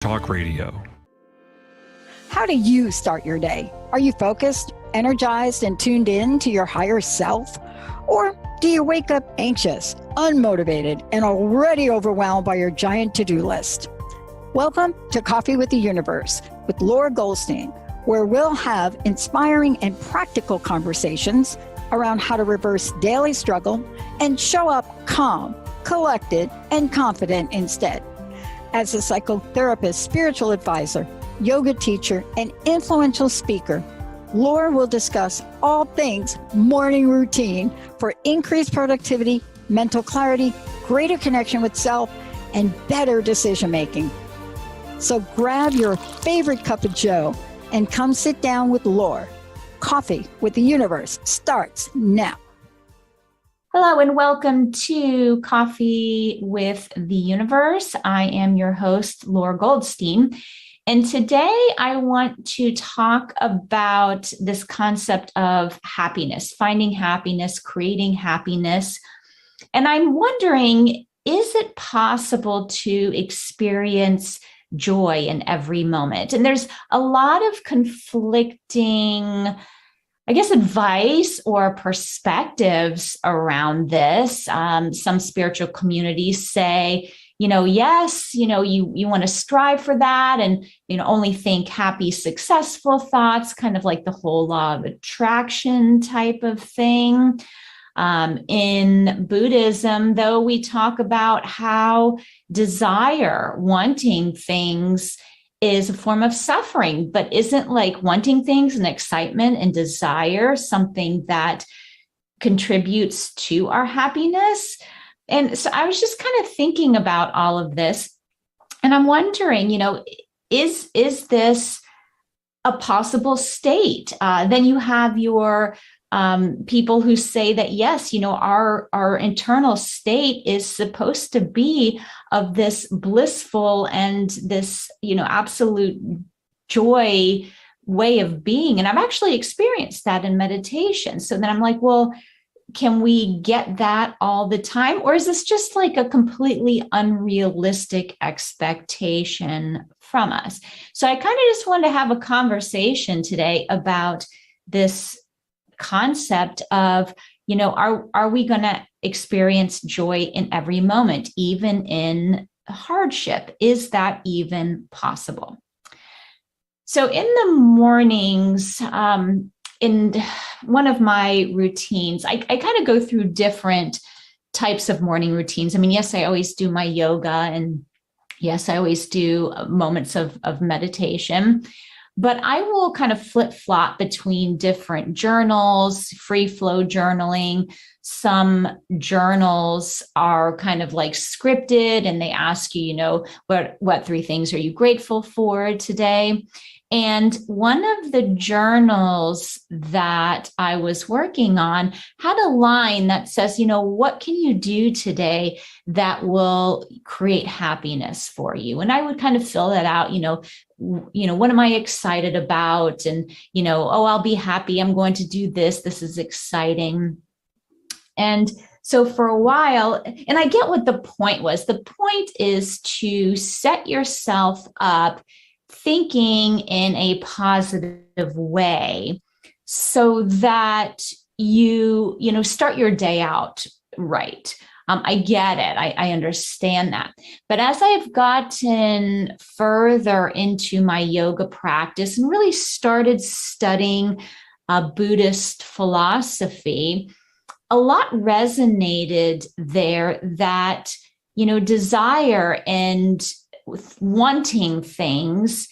Talk Radio. How do you start your day? Are you focused, energized, and tuned in to your higher self? Or do you wake up anxious, unmotivated, and already overwhelmed by your giant to-do list? Welcome to Coffee with the Universe with Lore Goldstein, where we'll have inspiring and practical conversations around how to reverse daily struggle and show up calm, collected, and confident instead. As a psychotherapist, spiritual advisor, yoga teacher, and influential speaker, Lore will discuss all things morning routine for increased productivity, mental clarity, greater connection with self, and better decision making. So grab your favorite cup of joe and come sit down with Lore. Coffee with the Universe starts now. Hello and welcome to Coffee with the Universe. I am your host, Lore Goldstein. And today I want to talk about this concept of happiness, finding happiness, creating happiness. And I'm wondering, is it possible to experience joy in every moment? And there's a lot of conflicting advice or perspectives around this. Some spiritual communities say, yes, you want to strive for that and, only think happy, successful thoughts, kind of like the whole law of attraction type of thing. In Buddhism, though, we talk about how desire, wanting things, is a form of suffering, but isn't like wanting things and excitement and desire something that contributes to our happiness? And so I was just kind of thinking about all of this, and I'm wondering, is this a possible state? Then you have your people who say that, yes, our internal state is supposed to be of this blissful and this, absolute joy way of being. And I've actually experienced that in meditation. So then I'm like, well, can we get that all the time? Or is this just like a completely unrealistic expectation from us? So I kind of just wanted to have a conversation today about this concept of, are we going to experience joy in every moment, even in hardship? Is that even possible? So in the mornings, in one of my routines, I kind of go through different types of morning routines. I mean, yes, I always do my yoga, and yes, I always do moments of meditation. But I will kind of flip-flop between different journals, free flow journaling. Some journals are kind of like scripted, and they ask you, what 3 things are you grateful for today? And one of the journals that I was working on had a line that says, what can you do today that will create happiness for you? And I would kind of fill that out, what am I excited about? And, I'll be happy. I'm going to do this. This is exciting. And so for a while, and I get what the point was. The point is to set yourself up thinking in a positive way so that you start your day out right. I get it. I understand that. But as I've gotten further into my yoga practice and really started studying Buddhist philosophy, a lot resonated there that, desire and wanting things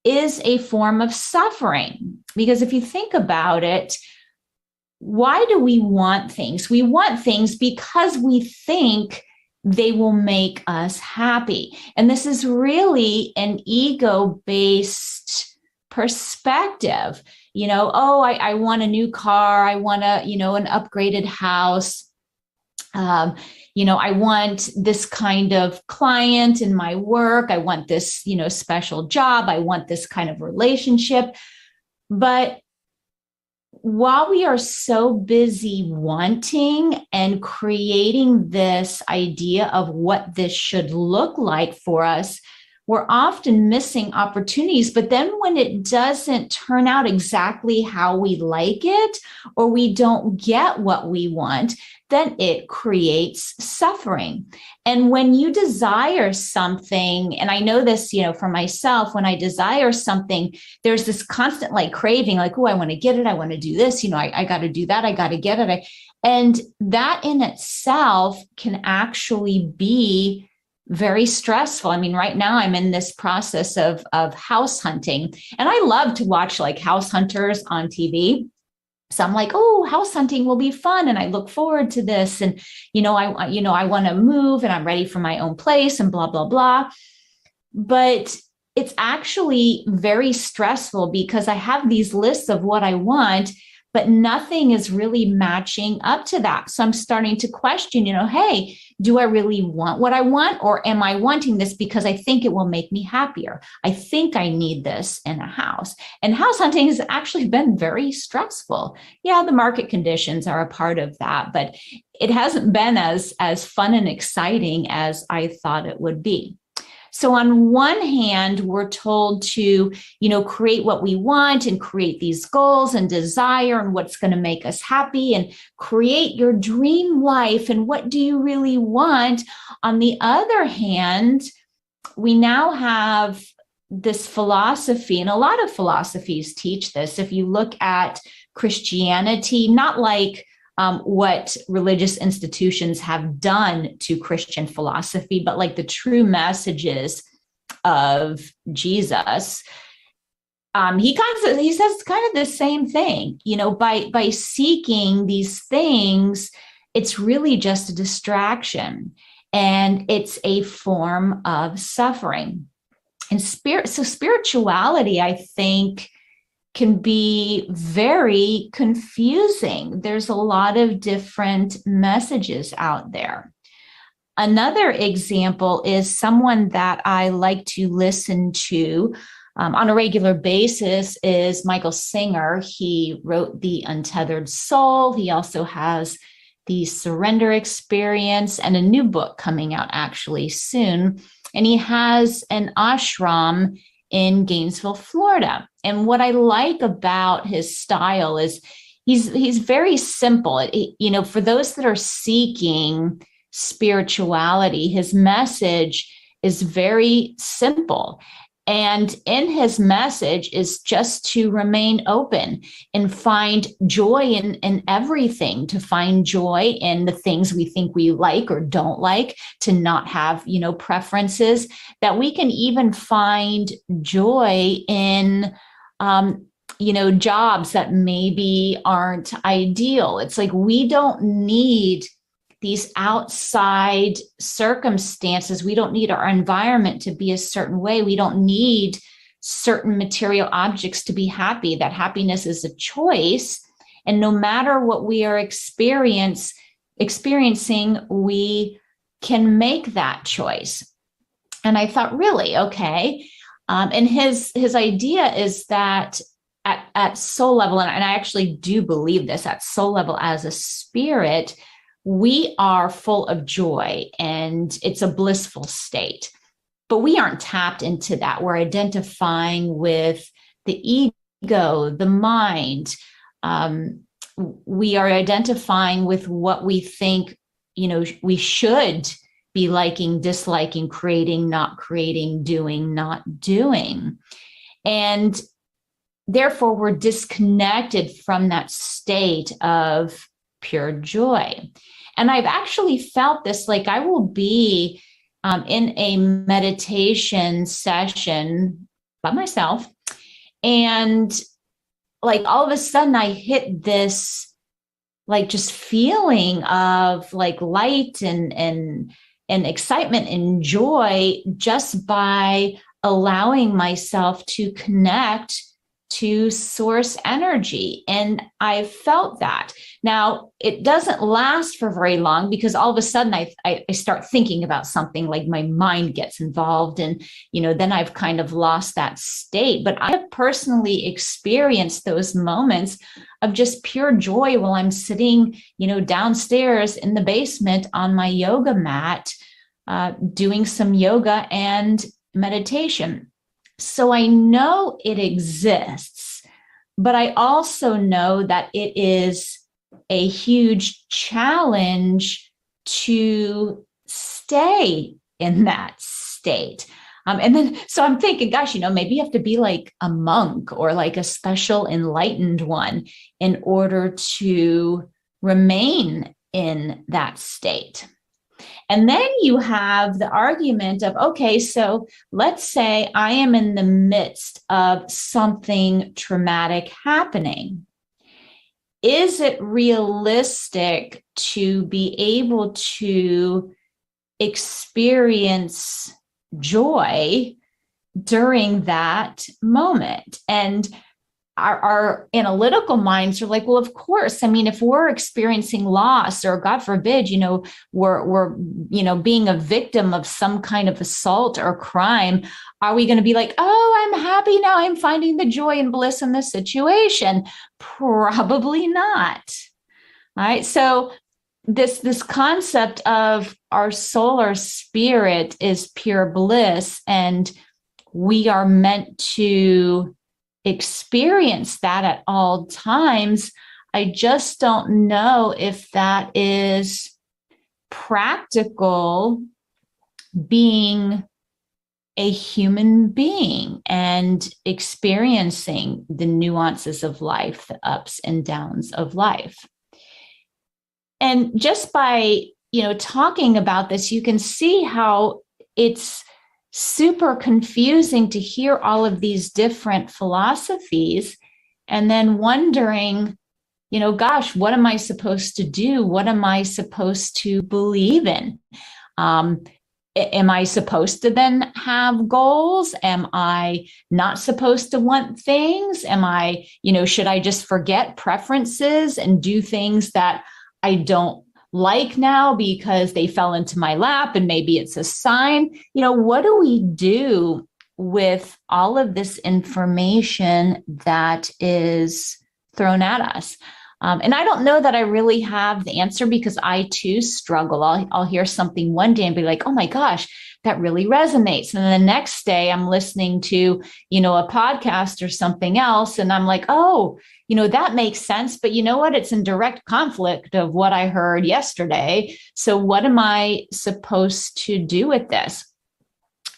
is a form of suffering. Because if you think about it, why do we want things? We want things because we think they will make us happy. And this is really an ego-based perspective. I want a new car. I want an upgraded house. I want this kind of client in my work. I want this, special job. I want this kind of relationship. But while we are so busy wanting and creating this idea of what this should look like for us, we're often missing opportunities. But then when it doesn't turn out exactly how we like it, or we don't get what we want, then it creates suffering. And when you desire something, and I know this, for myself, when I desire something, there's this constant like craving, like, oh, I want to get it. I want to do this. I got to do that. I got to get it. And that in itself can actually be very stressful. I mean, right now I'm in this process of house hunting, and I love to watch like house hunters on TV. So I'm like, oh, house hunting will be fun. And I look forward to this. And, I want to move, and I'm ready for my own place and blah, blah, blah. But it's actually very stressful because I have these lists of what I want, but nothing is really matching up to that. So I'm starting to question, hey, do I really want what I want? Or am I wanting this because I think it will make me happier? I think I need this in a house. And house hunting has actually been very stressful. Yeah, the market conditions are a part of that, but it hasn't been as fun and exciting as I thought it would be. So on one hand, we're told to, create what we want and create these goals and desire and what's going to make us happy and create your dream life. And what do you really want? On the other hand, we now have this philosophy, and a lot of philosophies teach this. If you look at Christianity, not like what religious institutions have done to Christian philosophy, but like the true messages of Jesus. He says kind of the same thing, by seeking these things, it's really just a distraction, and it's a form of suffering. And spirituality, I think, can be very confusing. There's a lot of different messages out there. Another example is someone that I like to listen to on a regular basis is Michael Singer. He wrote The Untethered Soul. He also has the Surrender Experience and a new book coming out actually soon. And he has an ashram in Gainesville, Florida. And what I like about his style is he's very simple. For those that are seeking spirituality, his message is very simple. And in his message is just to remain open and find joy in everything, to find joy in the things we think we like or don't like, to not have, preferences, that we can even find joy in, jobs that maybe aren't ideal. It's like we don't need these outside circumstances. We don't need our environment to be a certain way. We don't need certain material objects to be happy. That happiness is a choice. And no matter what we are experiencing, we can make that choice. And I thought, really, okay. And his idea is that at soul level, and I actually do believe this, at soul level as a spirit, we are full of joy and it's a blissful state, but we aren't tapped into that. We're identifying with the ego, the mind. We are identifying with what we think, we should be liking, disliking, creating, not creating, doing, not doing. And therefore, we're disconnected from that state of pure joy. And I've actually felt this, like I will be in a meditation session by myself, and like all of a sudden I hit this like just feeling of like light and excitement and joy just by allowing myself to connect to source energy. And I felt that. Now, it doesn't last for very long because all of a sudden I start thinking about something, like my mind gets involved, and, then I've kind of lost that state. But I have personally experienced those moments of just pure joy while I'm sitting, downstairs in the basement on my yoga mat, doing some yoga, and meditation. So I know it exists, but I also know that it is a huge challenge to stay in that state. So I'm thinking, gosh, maybe you have to be like a monk or like a special enlightened one in order to remain in that state. And then you have the argument of, okay, so let's say I am in the midst of something traumatic happening. Is it realistic to be able to experience joy during that moment? And our analytical minds are like, well, of course. I mean, if we're experiencing loss, or God forbid, we're being a victim of some kind of assault or crime, are we going to be like, oh, I'm happy now, I'm finding the joy and bliss in this situation? Probably not. All right. So this concept of our soul or spirit is pure bliss, and we are meant to experience that at all times. I just don't know if that is practical, being a human being and experiencing the nuances of life, the ups and downs of life. And just by, talking about this, you can see how it's super confusing to hear all of these different philosophies and then wondering, gosh, what am I supposed to do? What am I supposed to believe in? Am I supposed to then have goals? Am I not supposed to want things? Am I, should I just forget preferences and do things that I don't like now because they fell into my lap and maybe it's a sign? What do we do with all of this information that is thrown at us? And I don't know that I really have the answer, because I too struggle. I'll hear something one day and be like, oh my gosh, that really resonates. And then the next day I'm listening to, a podcast or something else. And I'm like, oh, that makes sense. But you know what? It's in direct conflict of what I heard yesterday. So what am I supposed to do with this?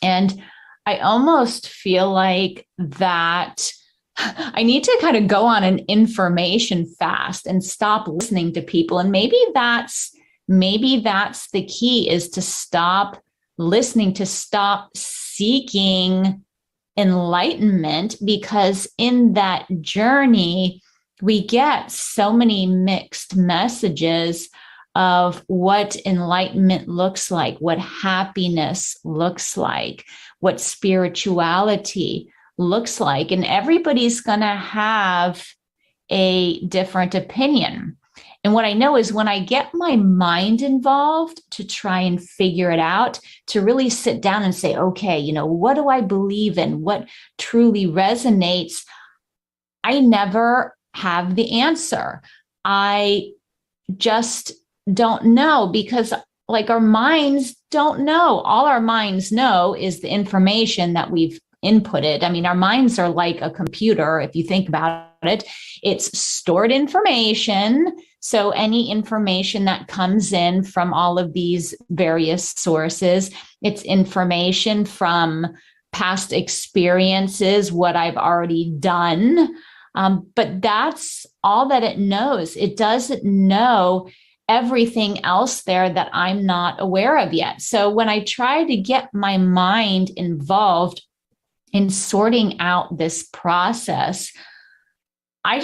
And I almost feel like that I need to kind of go on an information fast and stop listening to people. And maybe that's the key, is to stop listening, to stop seeking enlightenment, because in that journey, we get so many mixed messages of what enlightenment looks like, what happiness looks like, what spirituality looks like. And everybody's going to have a different opinion. And what I know is when I get my mind involved to try and figure it out, to really sit down and say, okay, what do I believe in? What truly resonates? I never have the answer. I just don't know, because our minds don't know. All our minds know is the information that we've inputted. I mean, our minds are like a computer. If you think about it, it's stored information. So any information that comes in from all of these various sources, it's information from past experiences, what I've already done. But that's all that it knows. It doesn't know everything else there that I'm not aware of yet. So when I try to get my mind involved in sorting out this process, I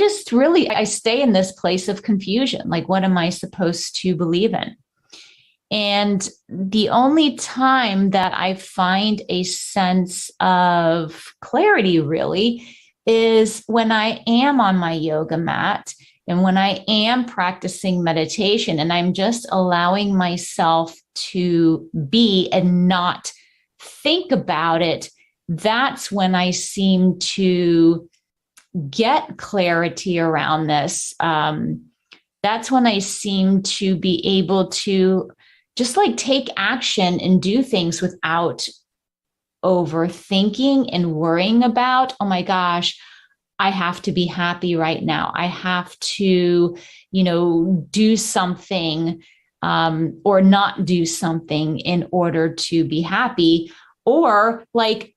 stay in this place of confusion. Like, what am I supposed to believe in? And the only time that I find a sense of clarity really is when I am on my yoga mat and when I am practicing meditation and I'm just allowing myself to be and not think about it. That's when I seem to get clarity around this. That's when I seem to be able to just take action and do things without overthinking and worrying about, oh my gosh, I have to be happy right now. I have to, do something or not do something in order to be happy, or like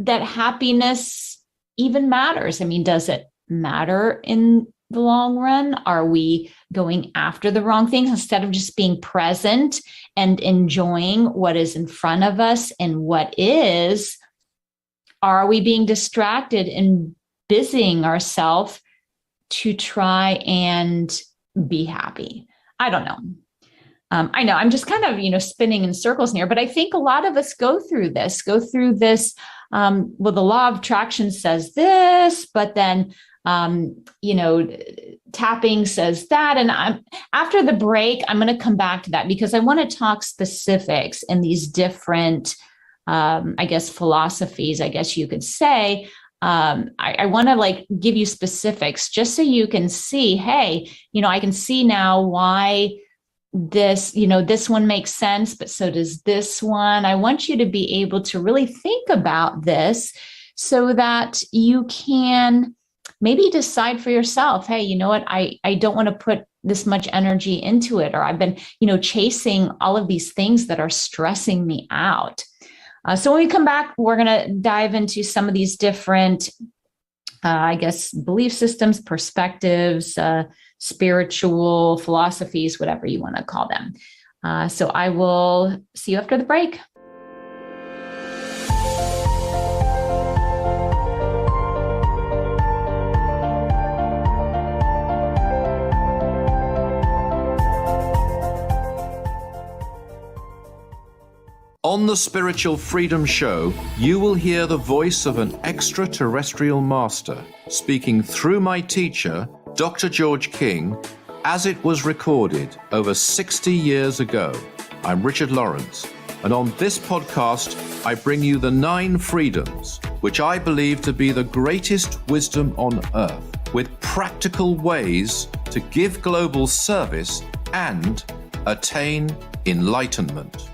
that happiness even matters. I mean, does it matter in the long run? Are we going after the wrong things instead of just being present and enjoying what is in front of us and what is? Are we being distracted and busying ourselves to try and be happy? I don't know. I know I'm just kind of, spinning in circles here, but I think a lot of us go through this. Well, the law of attraction says this, but then, tapping says that. And after the break, I'm going to come back to that because I want to talk specifics in these different, philosophies, I guess you could say. I want to give you specifics just so you can see, hey, I can see now why this, this one makes sense, but so does this one. I want you to be able to really think about this so that you can maybe decide for yourself, hey, you know what, I don't want to put this much energy into it, or I've been, chasing all of these things that are stressing me out. So when we come back, we're going to dive into some of these different, belief systems, perspectives, spiritual philosophies, whatever you want to call them. So I will see you after the break. On the Spiritual Freedom Show, you will hear the voice of an extraterrestrial master speaking through my teacher, Dr. George King, as it was recorded over 60 years ago. I'm Richard Lawrence, and on this podcast, I bring you the 9 freedoms, which I believe to be the greatest wisdom on earth, with practical ways to give global service and attain enlightenment.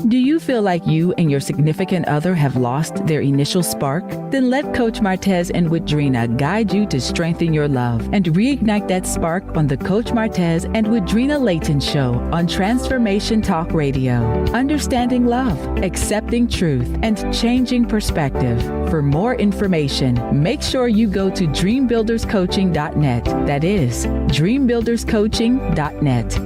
Do you feel like you and your significant other have lost their initial spark? Then let Coach Martez and Widrina guide you to strengthen your love and reignite that spark on the Coach Martez and Widrina Layton Show on Transformation Talk Radio. Understanding love, accepting truth, and changing perspective. For more information, make sure you go to dreambuilderscoaching.net. That is dreambuilderscoaching.net.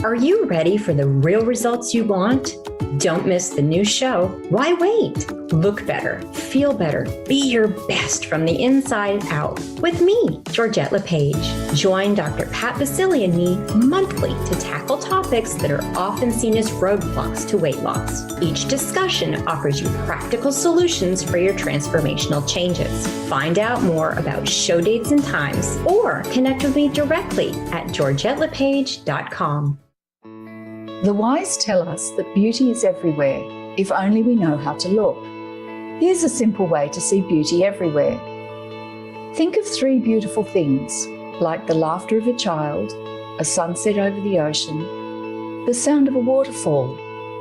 Are you ready for the real results you want? Don't miss the new show, Why Wait? Look better, feel better, be your best from the inside out with me, Georgette LePage. Join Dr. Pat Basili and me monthly to tackle topics that are often seen as roadblocks to weight loss. Each discussion offers you practical solutions for your transformational changes. Find out more about show dates and times or connect with me directly at georgettelepage.com. The wise tell us that beauty is everywhere, if only we know how to look. Here's a simple way to see beauty everywhere. Think of 3 beautiful things, like the laughter of a child, a sunset over the ocean, the sound of a waterfall,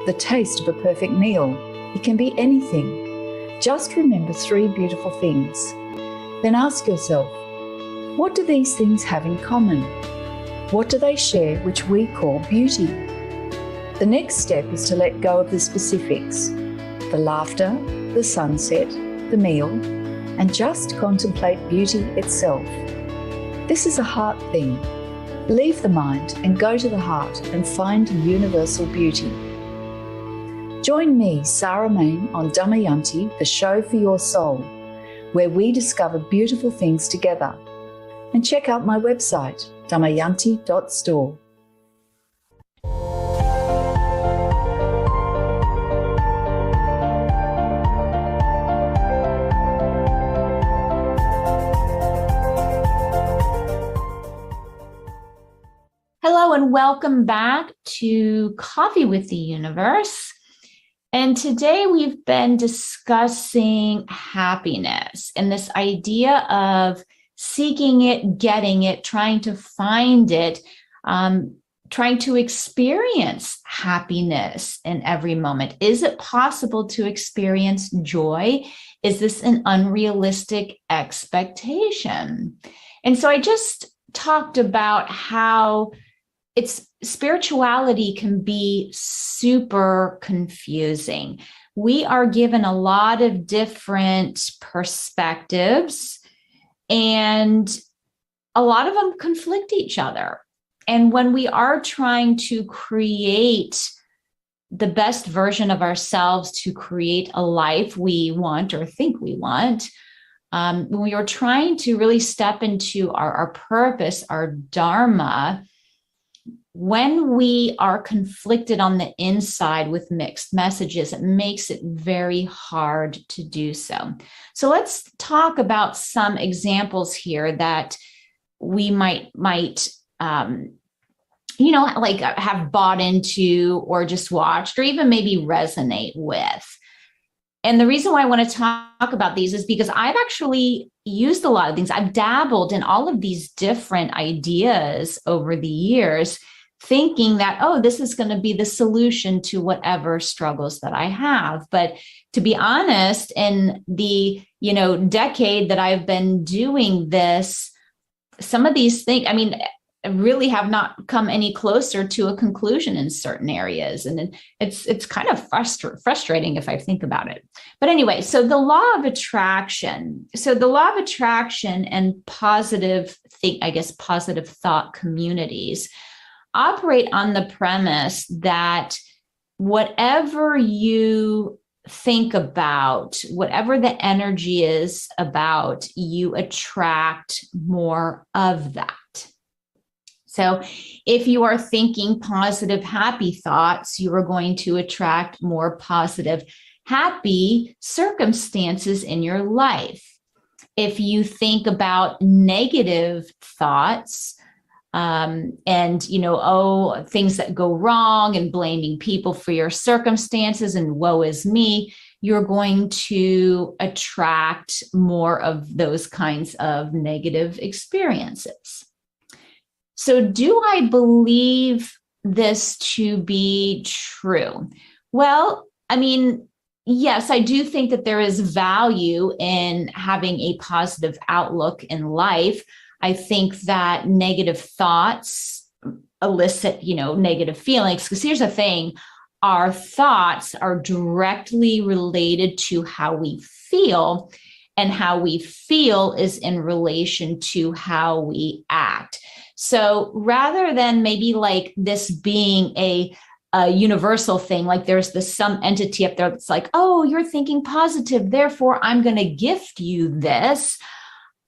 the taste of a perfect meal. It can be anything. Just remember 3 beautiful things. Then ask yourself, what do these things have in common? What do they share which we call beauty? The next step is to let go of the specifics, the laughter, the sunset, the meal, and just contemplate beauty itself. This is a heart thing. Leave the mind and go to the heart and find universal beauty. Join me, Sarah Main, on Damayanti, the show for your soul, where we discover beautiful things together. And check out my website, damayanti.store. Hello and welcome back to Coffee with the Universe. And today we've been discussing happiness and this idea of seeking it, getting it, trying to find it, trying to experience happiness in every moment? Is it possible to experience joy? Is this an unrealistic expectation? And so I just talked about how spirituality can be super confusing. We are given a lot of different perspectives, and a lot of them conflict each other. And when we are trying to create the best version of ourselves, to create a life we want or think we want, when we are trying to really step into our purpose, our dharma, when we are conflicted on the inside with mixed messages, it makes it very hard to do so. So let's talk about some examples here that we might like have bought into or just watched or even maybe resonate with. And the reason why I want to talk about these is because I've actually used a lot of things. I've dabbled in all of these different ideas over the years, thinking that, oh, this is going to be the solution to whatever struggles that I have. But to be honest, in the, decade that I've been doing this, some of these things, really have not come any closer to a conclusion in certain areas. And it's kind of frustrating if I think about it. But anyway, so the law of attraction. So the law of attraction and positive thought communities operate on the premise that whatever you think about, whatever the energy is about, you attract more of that. So if you are thinking positive, happy thoughts, you are going to attract more positive, happy circumstances in your life. If you think about negative thoughts, things that go wrong and blaming people for your circumstances and woe is me, you're going to attract more of those kinds of negative experiences. So do I believe this to be true? Well, yes, I do think that there is value in having a positive outlook in life. I think that negative thoughts elicit, negative feelings. Because here's the thing, our thoughts are directly related to how we feel, and how we feel is in relation to how we act. So rather than maybe like this being a universal thing, like there's some entity up there that's like, oh, you're thinking positive, therefore I'm going to gift you this.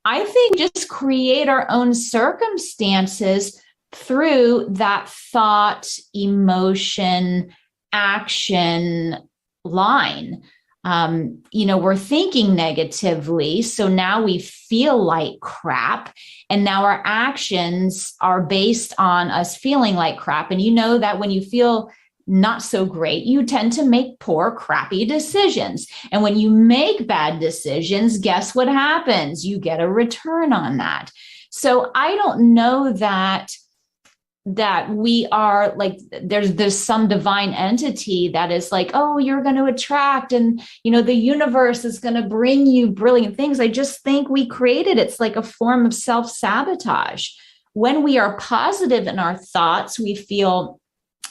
I think just create our own circumstances through that thought, emotion, action line. We're thinking negatively, so now we feel like crap, and now our actions are based on us feeling like crap. And you know that when you feel not so great, you tend to make poor, crappy decisions. And when you make bad decisions, guess what happens? You get a return on that. So I don't know that we are like, there's some divine entity that is like, oh, you're going to attract, and the universe is going to bring you brilliant things. I just think we created it's like a form of self-sabotage. When we are positive in our thoughts, we feel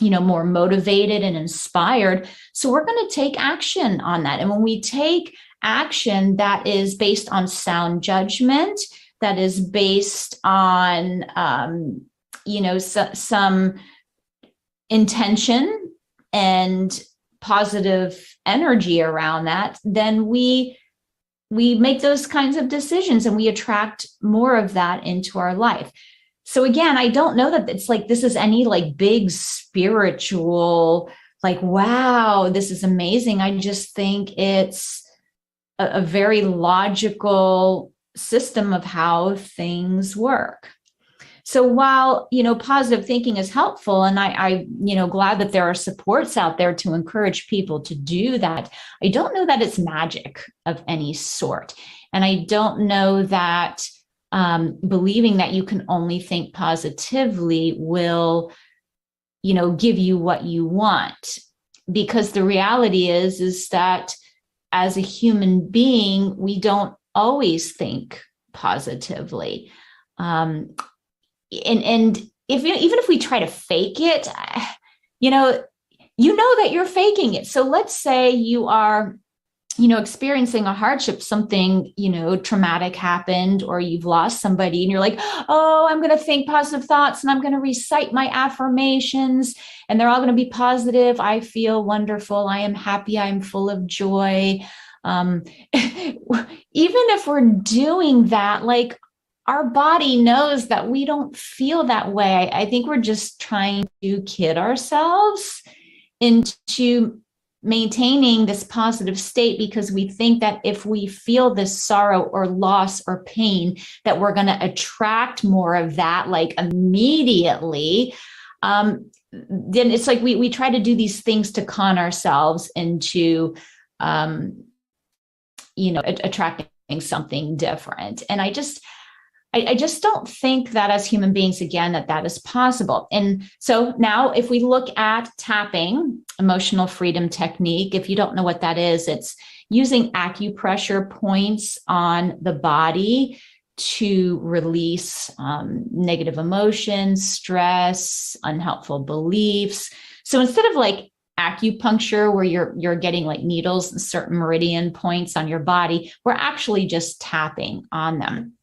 more motivated and inspired. So we're going to take action on that. And when we take action that is based on sound judgment, that is based on some intention and positive energy around that, then we make those kinds of decisions and we attract more of that into our life. So again, I don't know that it's like this is any like big spiritual, like, wow, this is amazing. I just think it's a very logical system of how things work. So while, positive thinking is helpful, and I glad that there are supports out there to encourage people to do that, I don't know that it's magic of any sort. And I don't know that believing that you can only think positively will give you what you want. Because the reality is that as a human being, we don't always think positively. And even if we try to fake it, you know that you're faking it. So let's say you are, experiencing a hardship, something, traumatic happened, or you've lost somebody, and you're like, oh, I'm going to think positive thoughts and I'm going to recite my affirmations and they're all going to be positive. I feel wonderful. I am happy. I am full of joy. Even if we're doing that, like, our body knows that we don't feel that way. I think we're just trying to kid ourselves into maintaining this positive state, because we think that if we feel this sorrow or loss or pain, that we're going to attract more of that, like, immediately. Then it's like we try to do these things to con ourselves into, attracting something different. And I just don't think that as human beings, again, that is possible. And so now if we look at tapping, emotional freedom technique, if you don't know what that is, it's using acupressure points on the body to release negative emotions, stress, unhelpful beliefs. So instead of like acupuncture, where you're getting like needles and certain meridian points on your body, we're actually just tapping on them.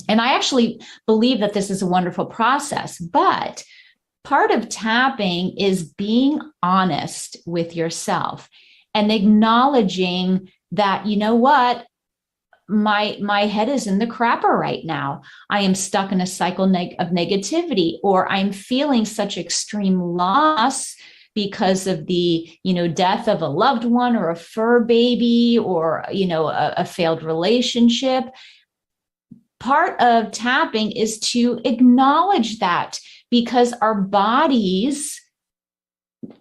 And I actually believe that this is a wonderful process, but part of tapping is being honest with yourself and acknowledging that, you know what, my head is in the crapper right now. I am stuck in a cycle of negativity, or I'm feeling such extreme loss because of the, death of a loved one or a fur baby, or, a failed relationship. Part of tapping is to acknowledge that, because our bodies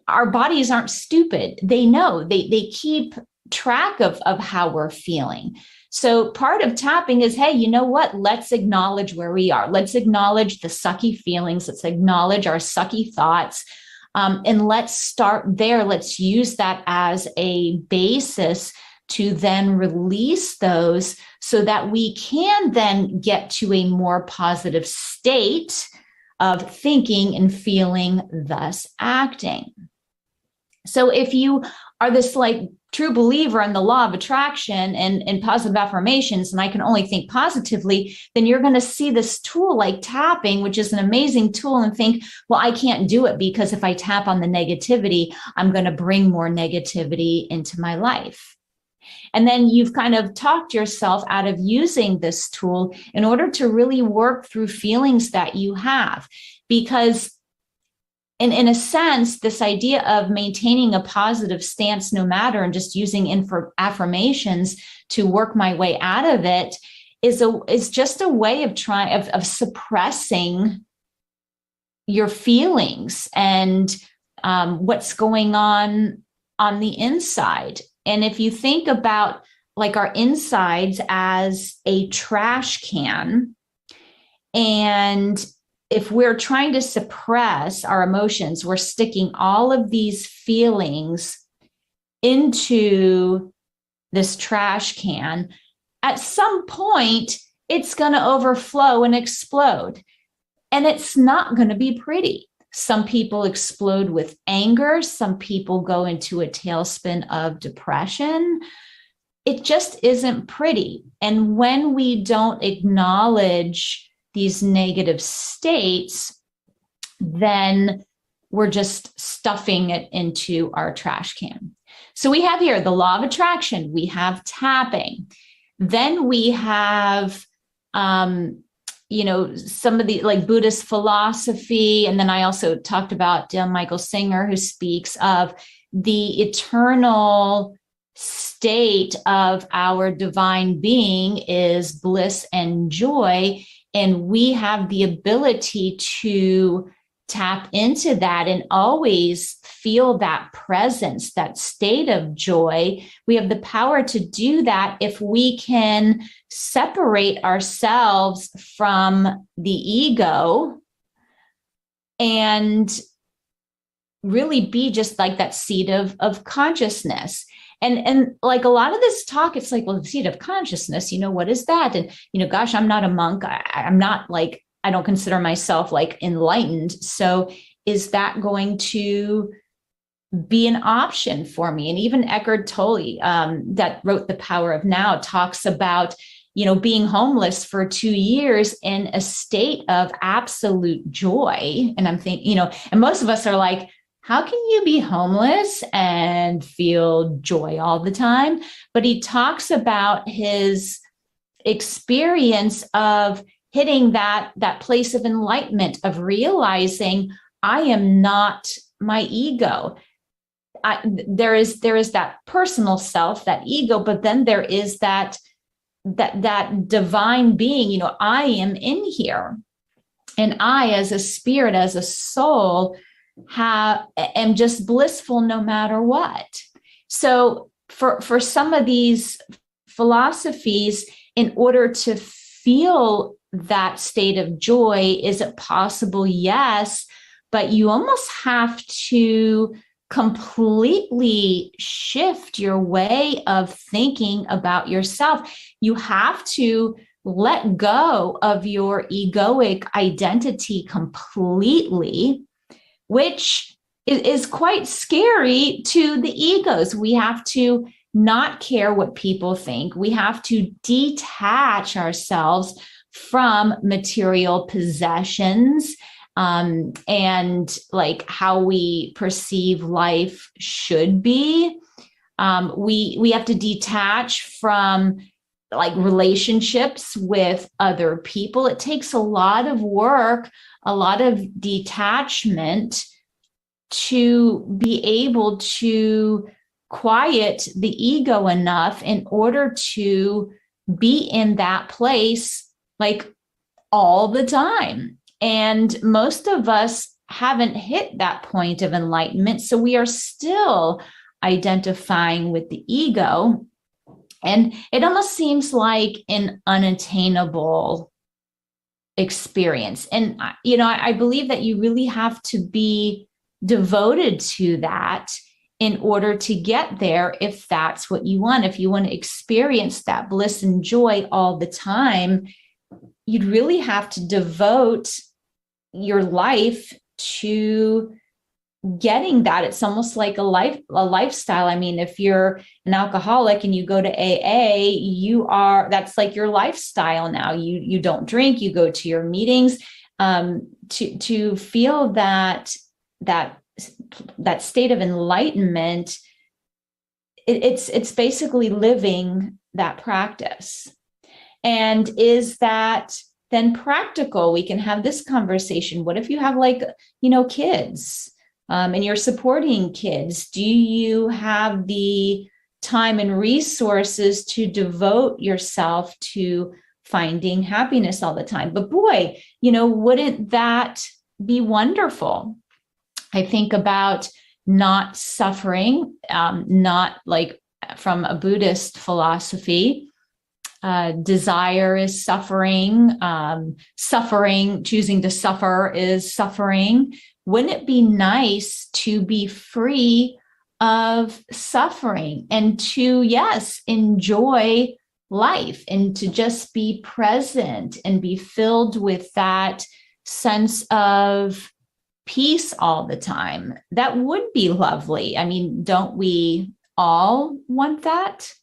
aren't stupid. They know, they keep track of how we're feeling. So part of tapping is, hey, you know what? Let's acknowledge where we are. Let's acknowledge the sucky feelings. Let's acknowledge our sucky thoughts. And let's start there. Let's use that as a basis to then release those, so that we can then get to a more positive state of thinking and feeling, thus acting. So if you are this like true believer in the law of attraction and positive affirmations, and I can only think positively, then you're going to see this tool like tapping, which is an amazing tool, and think, well, I can't do it because if I tap on the negativity, I'm going to bring more negativity into my life. And then you've kind of talked yourself out of using this tool in order to really work through feelings that you have. Because in a sense, this idea of maintaining a positive stance no matter, and just using affirmations to work my way out of it is just a way of of suppressing your feelings and what's going on the inside. And if you think about like our insides as a trash can, and if we're trying to suppress our emotions, we're sticking all of these feelings into this trash can. At some point, it's going to overflow and explode. And it's not going to be pretty. Some people explode with anger. Some people go into a tailspin of depression. It just isn't pretty. And when we don't acknowledge these negative states, then we're just stuffing it into our trash can. So we have here the law of attraction. We have tapping. Then we have some of the like Buddhist philosophy. And then I also talked about Michael Singer, who speaks of the eternal state of our divine being is bliss and joy. And we have the ability to tap into that and always feel that presence, that state of joy. We have the power to do that if we can separate ourselves from the ego and really be just like that seat of consciousness. And like a lot of this talk, it's like, well, the seat of consciousness, what is that? And, gosh, I'm not a monk. I'm not like, I don't consider myself like enlightened. So is that going to be an option for me? And even Eckhart Tolle, that wrote The Power of Now, talks about, being homeless for 2 years in a state of absolute joy. And I'm thinking, and most of us are like, how can you be homeless and feel joy all the time? But he talks about his experience of hitting that place of enlightenment, of realizing I am not my ego. There is that personal self, that ego, but then there is that divine being. I am in here, and I, as a spirit, as a soul, am just blissful no matter what. So for some of these philosophies, in order to feel that state of joy, is it possible? Yes, but you almost have to completely shift your way of thinking about yourself. You have to let go of your egoic identity completely, which is quite scary to the egos. We have to not care what people think. We have to detach ourselves from material possessions, and like how we perceive life should be. We have to detach from like relationships with other people. It takes a lot of work, a lot of detachment to be able to quiet the ego enough in order to be in that place like all the time. And most of us haven't hit that point of enlightenment. So we are still identifying with the ego. And it almost seems like an unattainable experience. And, I believe that you really have to be devoted to that in order to get there, if that's what you want. If you want to experience that bliss and joy all the time, you'd really have to devote your life to getting that. It's almost like a lifestyle. I mean, if you're an alcoholic and you go to AA, that's like your lifestyle now. You don't drink, you go to your meetings, to feel that state of enlightenment. It's basically living that practice. And is that then practical? We can have this conversation. What if you have kids, and you're supporting kids? Do you have the time and resources to devote yourself to finding happiness all the time? But boy, wouldn't that be wonderful? I think about not suffering, not like from a Buddhist philosophy. Desire is suffering. Suffering, choosing to suffer is suffering. Wouldn't it be nice to be free of suffering and to, yes, enjoy life and to just be present and be filled with that sense of peace all the time? That would be lovely. I mean, don't we all want that?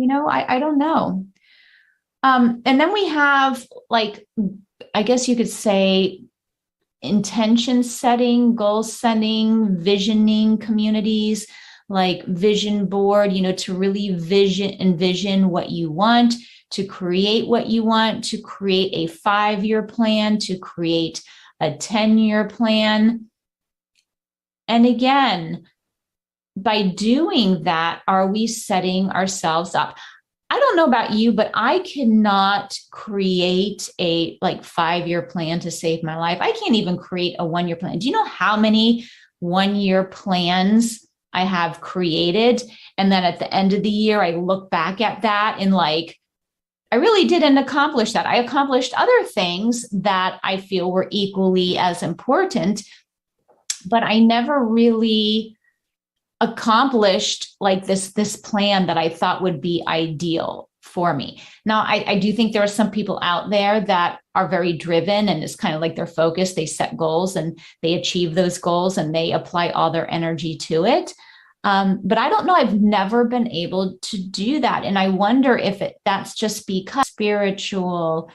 I don't know. And then we have, I guess you could say, intention setting, goal setting, visioning communities, like vision board, to really envision what you want, to create what you want, to create a 5-year plan, to create a 10-year plan. And again, by doing that, are we setting ourselves up? I don't know about you, but I cannot create a 5-year plan to save my life. I can't even create a 1-year plan. Do you know how many 1-year plans I have created? And then at the end of the year, I look back at that and I really didn't accomplish that. I accomplished other things that I feel were equally as important. but I never really accomplished like this plan that I thought would be ideal for me. Now, I do think there are some people out there that are very driven, and it's kind of like their focus. They set goals and they achieve those goals and they apply all their energy to it. But I don't know. I've never been able to do that. And I wonder if that's just because spiritual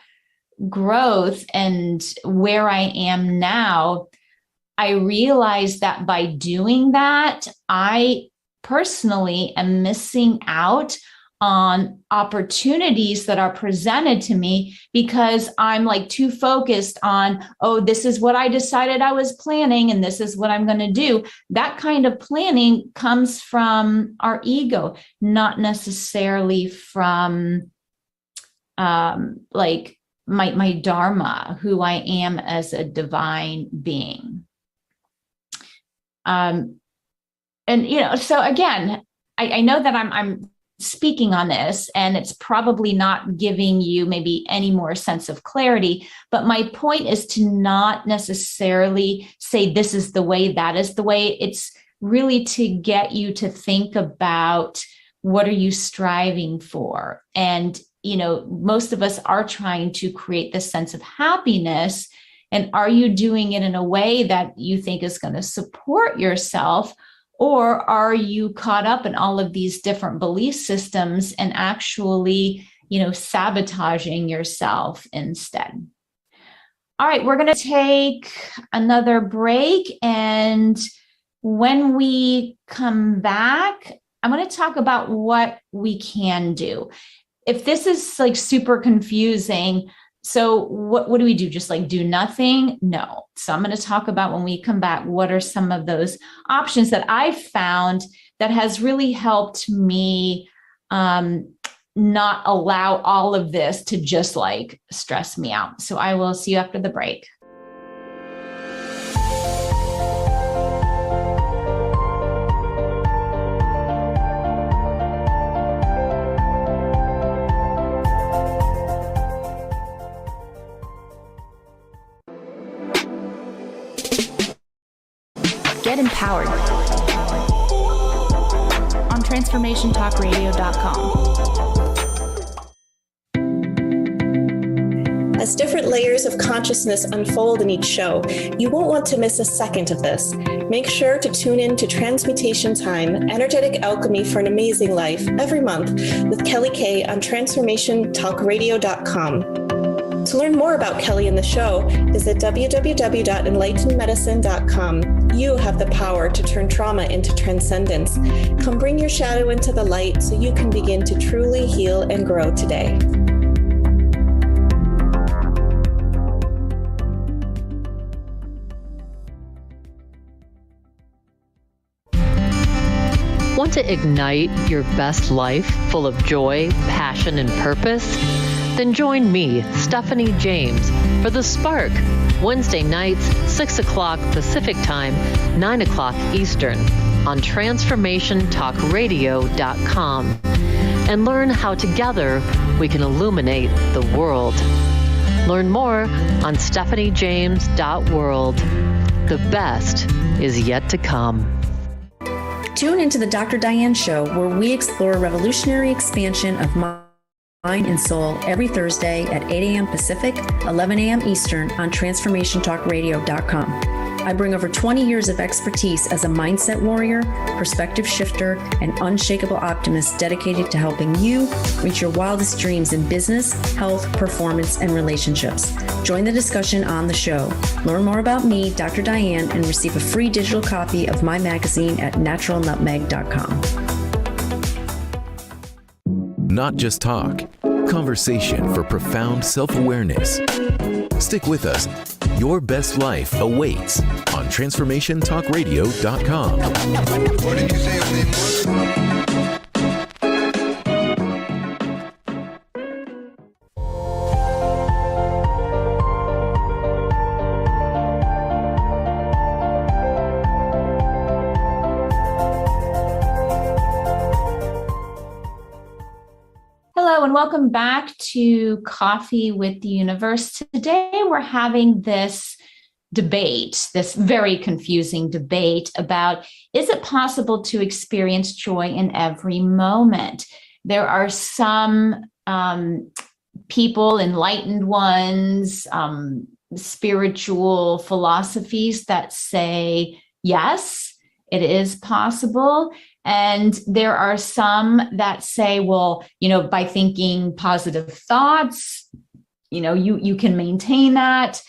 growth and where I am now, I realize that by doing that, I personally am missing out on opportunities that are presented to me because I'm like too focused on, oh, this is what I decided I was planning and this is what I'm going to do. That kind of planning comes from our ego, not necessarily from like my dharma, who I am as a divine being. And, so again, I know that I'm speaking on this, and it's probably not giving you maybe any more sense of clarity, but my point is to not necessarily say this is the way, that is the way. It's really to get you to think about, what are you striving for? And, most of us are trying to create this sense of happiness. And are you doing it in a way that you think is going to support yourself? Or are you caught up in all of these different belief systems and actually, sabotaging yourself instead? All right, we're going to take another break. And when we come back, I'm going to talk about what we can do. If this is like super confusing, so what do we do? Just like do nothing? No. So I'm going to talk about, when we come back, what are some of those options that I've found that has really helped me not allow all of this to just like stress me out. So I will see you after the break. Get empowered on transformationtalkradio.com. As different layers of consciousness unfold in each show, you won't want to miss a second of this. Make sure to tune in to Transmutation Time, Energetic Alchemy for an Amazing Life, every month with Kelly Kay on transformationtalkradio.com. To learn more about Kelly and the show, visit www.enlightenedmedicine.com. You have the power to turn trauma into transcendence. Come bring your shadow into the light so you can begin to truly heal and grow today. Want to ignite your best life full of joy, passion, and purpose? Then join me, Stephanie James, for The Spark, Wednesday nights, 6 o'clock Pacific Time, 9 o'clock Eastern, on transformationtalkradio.com, and learn how together we can illuminate the world. Learn more on stephaniejames.world. The best is yet to come. Tune into the Dr. Diane Show, where we explore revolutionary expansion of mind and soul every Thursday at 8 a.m. Pacific, 11 a.m. Eastern on transformationtalkradio.com. I bring over 20 years of expertise as a mindset warrior, perspective shifter, and unshakable optimist dedicated to helping you reach your wildest dreams in business, health, performance, and relationships. Join the discussion on the show. Learn more about me, Dr. Diane, and receive a free digital copy of my magazine at naturalnutmeg.com. Not just talk, conversation for profound self-awareness. Stick with us. Your best life awaits on transformationtalkradio.com. What did you say his name was? Hello, and welcome back to Coffee with the Universe. Today, we're having this debate, this very confusing debate about, is it possible to experience joy in every moment? There are some people, enlightened ones, spiritual philosophies that say, yes, it is possible. And there are some that say, well, by thinking positive thoughts, you can maintain that.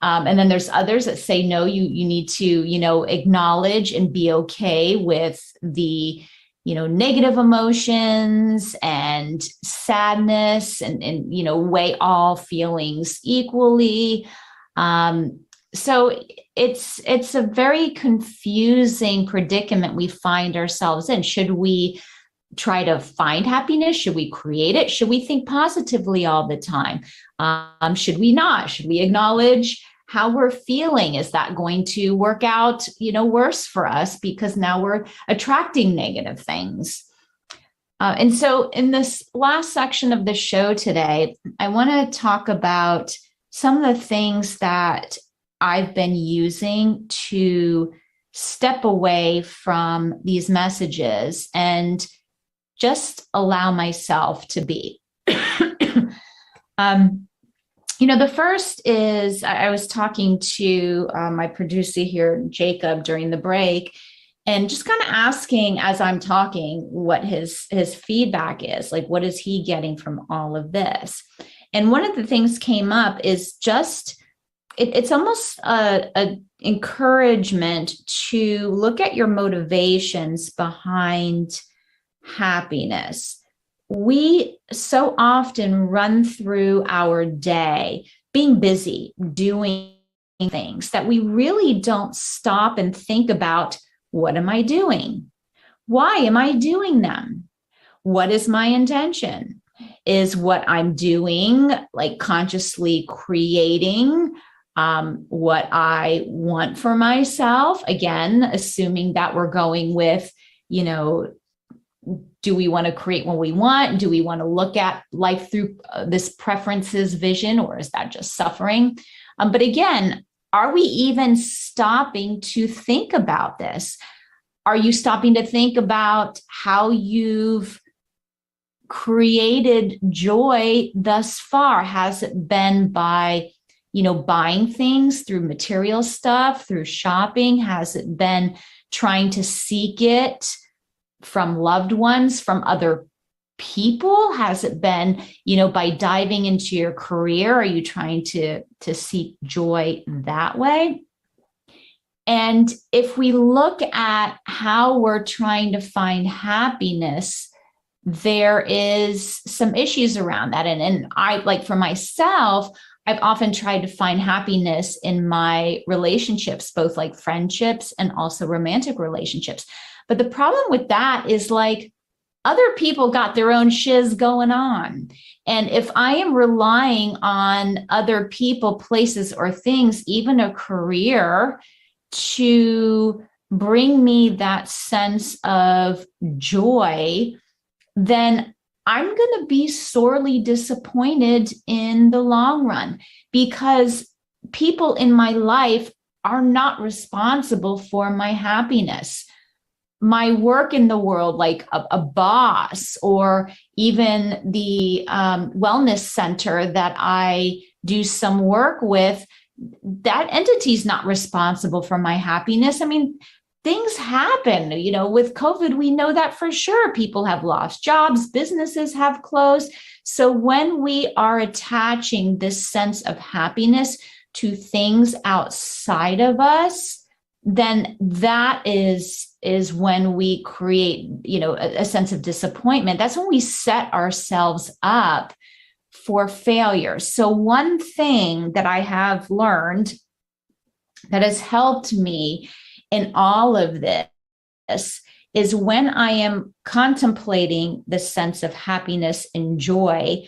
And then there's others that say, no, you need to, acknowledge and be okay with the, negative emotions and sadness and weigh all feelings equally. So it's a very confusing predicament we find ourselves in. Should we try to find happiness? Should we create it? Should we think positively all the time? Should we not? Should we acknowledge how we're feeling? Is that going to work out, worse for us because now we're attracting negative things? And so in this last section of the show today, I want to talk about some of the things that I've been using to step away from these messages and just allow myself to be. The first is I was talking to my producer here, Jacob, during the break, and just kind of asking as I'm talking what his feedback is, like what is he getting from all of this? And one of the things came up is just it's almost a encouragement to look at your motivations behind happiness. We so often run through our day being busy, doing things that we really don't stop and think about, what am I doing? Why am I doing them? What is my intention? Is what I'm doing like consciously creating what I want for myself? Again, assuming that we're going with, do we want to create what we want? Do we want to look at life through this preferences vision, or is that just suffering? But again, are we even stopping to think about this? Are you stopping to think about how you've created joy thus far? Has it been by, buying things through material stuff, through shopping? Has it been trying to seek it from loved ones, from other people? Has it been, by diving into your career? Are you trying to seek joy that way? And if we look at how we're trying to find happiness, there is some issues around that. And I, like for myself, I've often tried to find happiness in my relationships, both like friendships and also romantic relationships. But the problem with that is like other people got their own shiz going on. And if I am relying on other people, places, or things, even a career, to bring me that sense of joy, then I'm going to be sorely disappointed in the long run, because people in my life are not responsible for my happiness. My work in the world, like a boss, or even the wellness center that I do some work with, that entity is not responsible for my happiness. I mean, things happen, with COVID, we know that for sure. People have lost jobs, businesses have closed. So when we are attaching this sense of happiness to things outside of us, then that is when we create, a sense of disappointment. That's when we set ourselves up for failure. So one thing that I have learned that has helped me in all of this is when I am contemplating the sense of happiness and joy,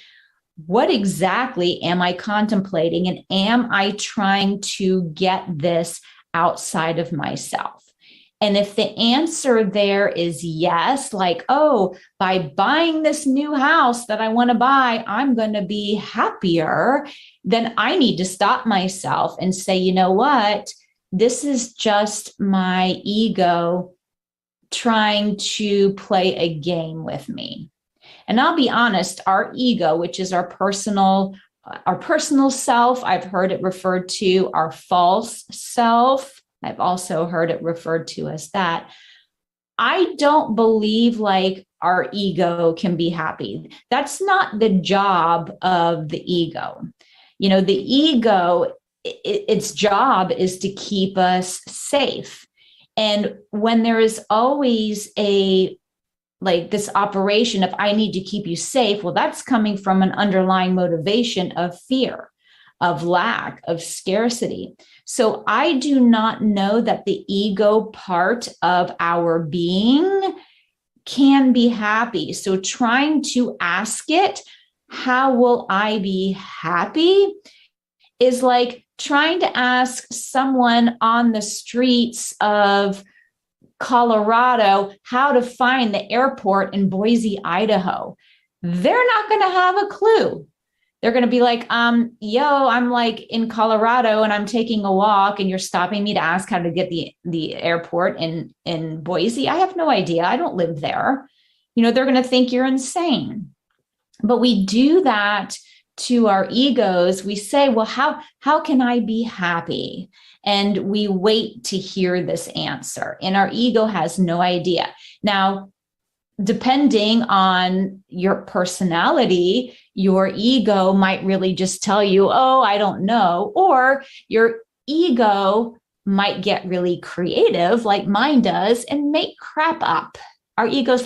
what exactly am I contemplating? And am I trying to get this outside of myself? And if the answer there is yes, like, oh, by buying this new house that I want to buy, I'm going to be happier, then I need to stop myself and say, you know what? This is just my ego trying to play a game with me. And I'll be honest, our ego, which is our personal self, I've heard it referred to, our false self, I've also heard it referred to as that. I don't believe like our ego can be happy. That's not the job of the ego. The ego, its job is to keep us safe. And when there is always this operation of I need to keep you safe, well, that's coming from an underlying motivation of fear, of lack, of scarcity. So I do not know that the ego part of our being can be happy. So trying to ask it, how will I be happy, is like trying to ask someone on the streets of Colorado how to find the airport in Boise, Idaho. They're not going to have a clue. They're going to be like, I'm like in Colorado and I'm taking a walk and you're stopping me to ask how to get the airport in Boise. I have no idea. I don't live there. They're going to think you're insane. But we do that to our egos. We say, well, how can I be happy? And we wait to hear this answer. And our ego has no idea. Now, depending on your personality, your ego might really just tell you, oh, I don't know. Or your ego might get really creative like mine does and make crap up. Our egos,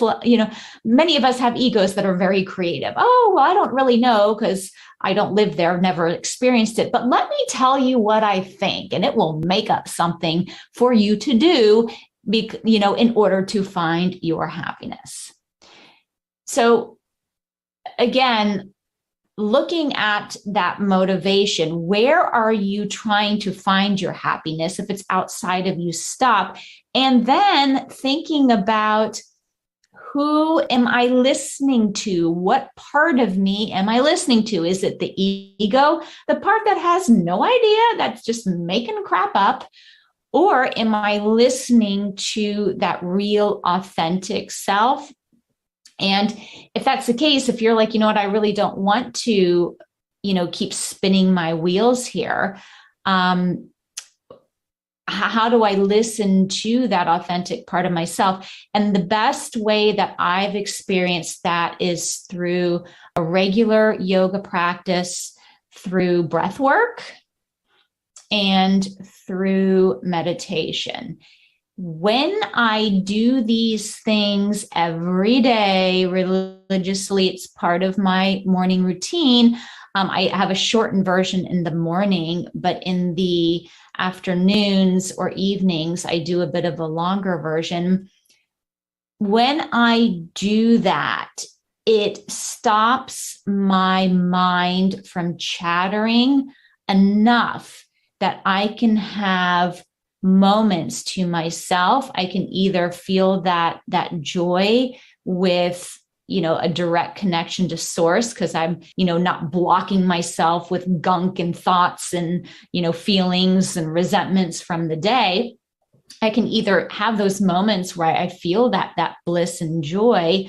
many of us have egos that are very creative. Oh, well, I don't really know because I don't live there, never experienced it. But let me tell you what I think, and it will make up something for you to do, in order to find your happiness. So again, looking at that motivation, where are you trying to find your happiness? If it's outside of you, stop. And then thinking about, who am I listening to? What part of me am I listening to? Is it the ego, the part that has no idea, that's just making crap up? Or am I listening to that real, authentic self? And if that's the case, if you're like, you know what, I really don't want to, keep spinning my wheels here. How do I listen to that authentic part of myself? And the best way that I've experienced that is through a regular yoga practice, through breath work, and through meditation. When I do these things every day religiously, it's part of my morning routine. I have a shortened version in the morning, but in the afternoons or evenings, I do a bit of a longer version. When I do that, it stops my mind from chattering enough that I can have moments to myself. I can either feel that joy with a direct connection to source, because I'm, not blocking myself with gunk and thoughts and, feelings and resentments from the day. I can either have those moments where I feel that bliss and joy,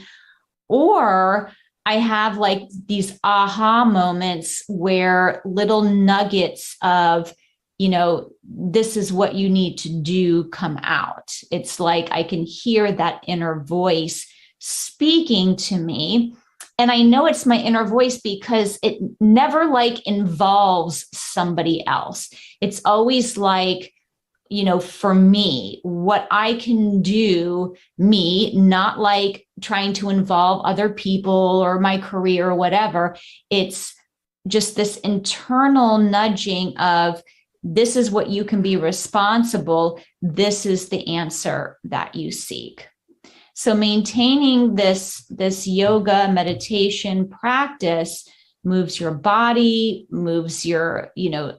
or I have like these aha moments where little nuggets of, this is what you need to do come out. It's like I can hear that inner voice speaking to me. And I know it's my inner voice because it never involves somebody else. It's always like, for me, what I can do, me, not like trying to involve other people or my career or whatever. It's just this internal nudging of, this is what you can be responsible. This is the answer that you seek. So maintaining this yoga meditation practice moves your body, moves your,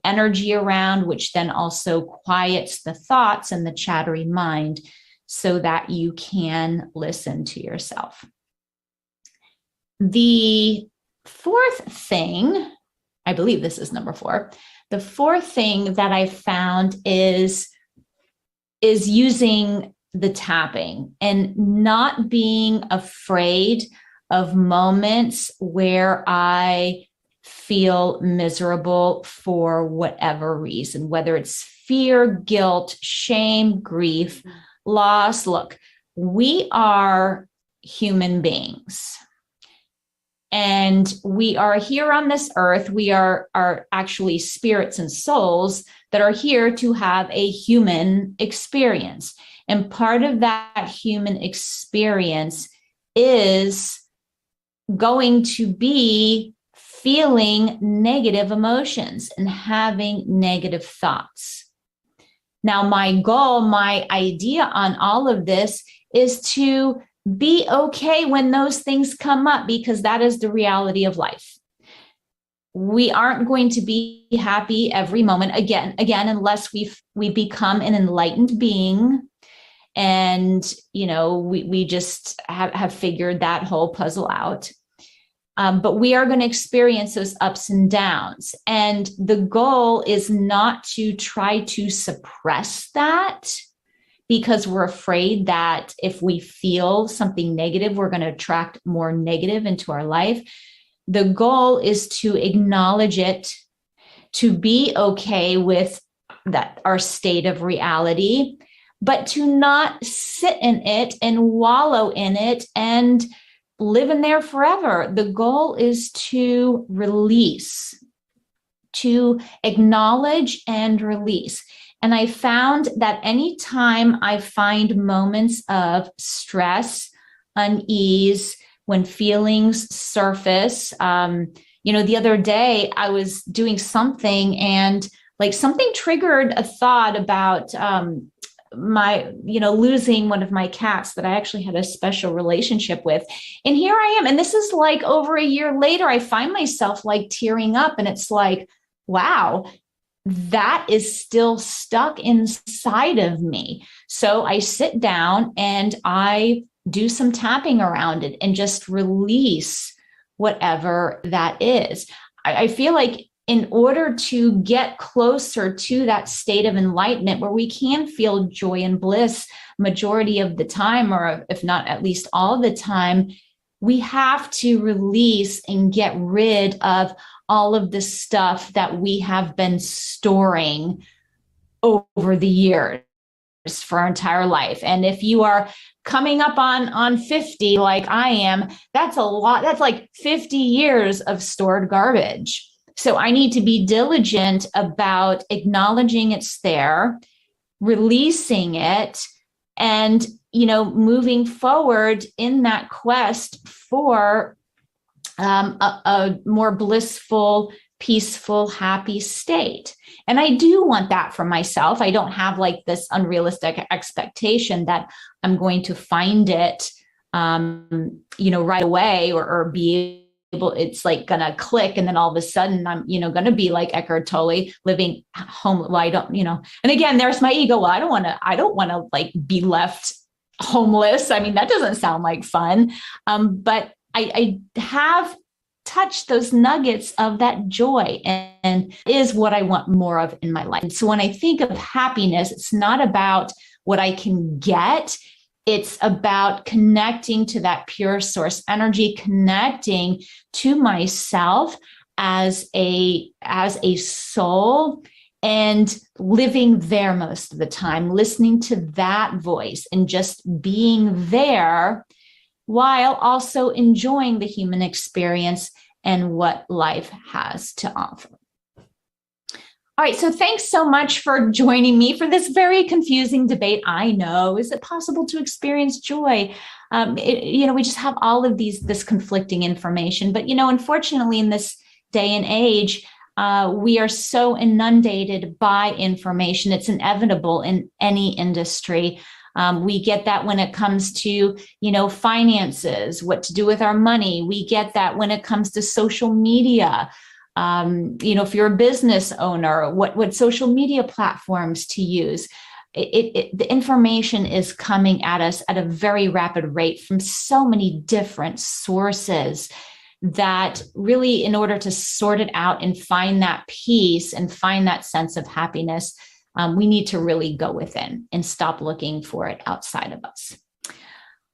energy around, which then also quiets the thoughts and the chattery mind so that you can listen to yourself. The fourth thing, I believe this is number 4. The fourth thing that I found is using the tapping and not being afraid of moments where I feel miserable for whatever reason, whether it's fear, guilt, shame, grief, loss. Look, we are human beings. And we are here on this earth. We are actually spirits and souls that are here to have a human experience. And part of that human experience is going to be feeling negative emotions and having negative thoughts. Now, my goal, my idea on all of this is to be okay when those things come up, because that is the reality of life. We aren't going to be happy every moment again, unless we become an enlightened being. And, we just have figured that whole puzzle out. But we are going to experience those ups and downs. And the goal is not to try to suppress that, because we're afraid that if we feel something negative, we're going to attract more negative into our life. The goal is to acknowledge it, to be okay with that, our state of reality, but to not sit in it and wallow in it and live in there forever. The goal is to release, to acknowledge and release. And I found that anytime I find moments of stress, unease, when feelings surface, the other day I was doing something and something triggered a thought about losing one of my cats that I actually had a special relationship with. And here I am. And this is over a year later, I find myself tearing up, and it's wow, that is still stuck inside of me. So I sit down and I do some tapping around it and just release whatever that is. I feel like in order to get closer to that state of enlightenment where we can feel joy and bliss majority of the time, or if not at least all the time, we have to release and get rid of all of the stuff that we have been storing over the years for our entire life. And if you are coming up on 50 like I am, that's a lot. That's 50 years of stored garbage. So I need to be diligent about acknowledging it's there, releasing it, and moving forward in that quest for a more blissful, peaceful, happy state. And I do want that for myself. I don't have this unrealistic expectation that I'm going to find it, right away or be able, it's gonna click. And then all of a sudden I'm, gonna be like Eckhart Tolle living home. Well, I don't, and again, there's my ego. Well, I don't want to be left homeless. I mean, that doesn't sound like fun. But I have touched those nuggets of that joy, and is what I want more of in my life. And so when I think of happiness, it's not about what I can get. It's about connecting to that pure source energy, connecting to myself as a soul, and living there most of the time, listening to that voice and just being there, while also enjoying the human experience and what life has to offer. All right, so thanks so much for joining me for this very confusing debate. I know, is it possible to experience joy? We just have all of this conflicting information. But, unfortunately, in this day and age, we are so inundated by information. It's inevitable in any industry. We get that when it comes to, finances, what to do with our money. We get that when it comes to social media. If you're a business owner, what social media platforms to use. the information is coming at us at a very rapid rate from so many different sources that really, in order to sort it out and find that peace and find that sense of happiness, we need to really go within and stop looking for it outside of us.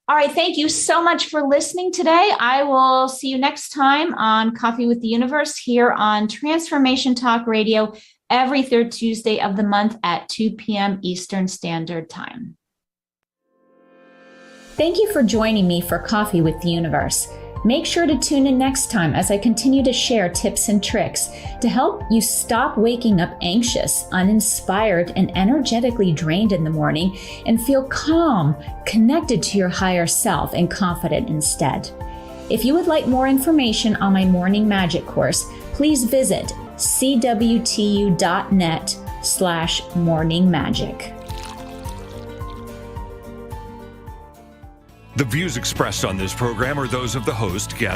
All right. Thank you so much for listening today. I will see you next time on Coffee with the Universe here on Transformation Talk Radio every third Tuesday of the month at 2 p.m. Eastern Standard Time. Thank you for joining me for Coffee with the Universe. Make sure to tune in next time as I continue to share tips and tricks to help you stop waking up anxious, uninspired, and energetically drained in the morning and feel calm, connected to your higher self, and confident instead. If you would like more information on my morning magic course, please visit cwtu.net/morningmagic. The views expressed on this program are those of the host, guest,